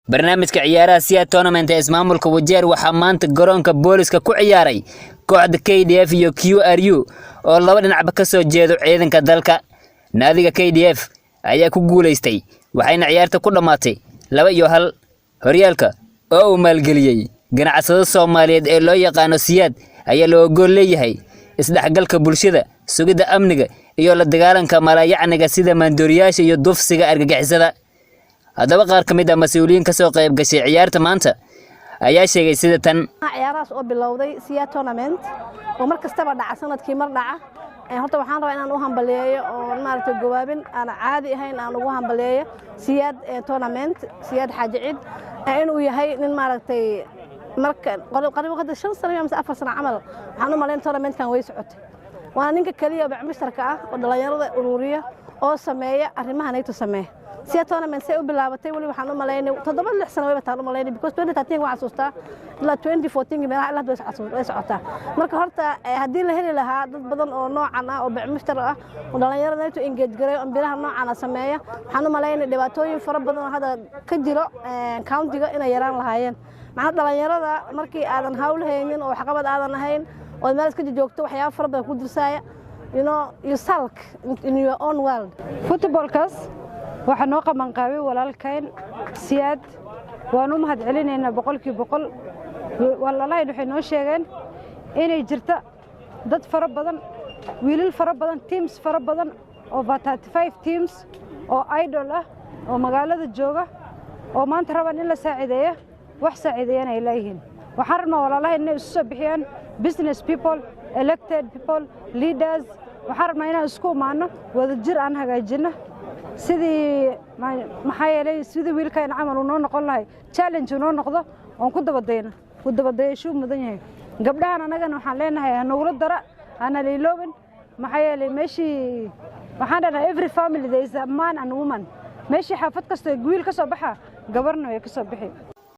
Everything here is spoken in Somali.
barnaamijka ciyaaraha Siyaad Tournament ee ismaamulka Wajeer waxaa maanta garoonka booliska ku ciyaaray kooxda KDF iyo QRU oo laba dhinacba ka soo jeedo ciidanka dalka. Naadiga KDF ayaa ku guuleystay waxayna ciyaarta ku dhamaatay 2-1 horyaalka oo uu maalgeliyay ganacsiyada Soomaaliyeed ee loo yaqaan Siyaad ayaa loo gool leeyahay isdhexgalka bulshada, sugidda amniga iyo la dagaalanka malayacniga sida maandooriyaasha iyo dufsiga argagixisada. haddaba qaar ka mid ah mas'uuliyiin ka soo qayb gashay ciyaarta maanta ayaa sheegay sida tan ciyaarahaas oo bilowday Siyaad Tournament oo mar kastaba dhaca sanadkii mar dhaca horta waxaan rabaa inaan u hambaleeyo oo maaragtay gawaabin aan caadi ahayn aan ugu hambaleeyo Siyaad Tournament Siyaad Xaaji Ciid inuu yahay nin maaragtay marka qariib qada 5 sano ama 4 sano camal waxaan u maleyn tournamentkan way socotay waa ninka kaliya oo mushtarka ah oo dhalinyarada ururiya oo sameeya arrimahan ay sameeyaan Siyaad Tournament say u bilaabatay wali waxaan u maleynay 7 sano way bataan u maleynay because 2013 waa xasuustaa ilaa 2014 meelaha ilaa way socotaa marka horta hadii la heli lahaa dad badan oo noocan ah oo mushtar ah oo dhalinyarada ay engage gareeyo ambilaha noocan ah sameeya waxaan u maleynay dhibaatooyin fara badan oo hada ka jiro county-ga inay yaraan lahaayeen macna dhalinyarada markii aadan hawl haynin oo waxqabad aadan ahayn oo meel iska joogto waxyaabo fara badan ku dirsaaya you sulk in your own world footballkaas waxaan noo qaban qaabay walaalkeen Siyaad waanu mahad celinaynaa 100% walaalahay waxay noo sheegeen inay jirto dad fara badan wiilal fara badan teams fara badan oo 35 teams oo idol ah oo magaalada jooga oo maanta rabaan in la saacideeyo wax saacideeyana ay leeyihiin waxaan rabnaa walaalahay inay isu soo bixiyaan business people elected people leaders waxaan rabnaa inaan isku imaano wadajir aan hagaajino sidii maxay yeelay sidii wiilkan camal uu noo noqon lahay challenge uu noo noqdo oo ku dabadeysho mudan yahay gabdhahan anagana waxaan leenahay nagula dara ana leeloban maxay yeelay meeshii waxaan dhahnaa every family there is a man and woman meeshii xaafad kasta wiil ka soo baxa gabarna way ka soo bixi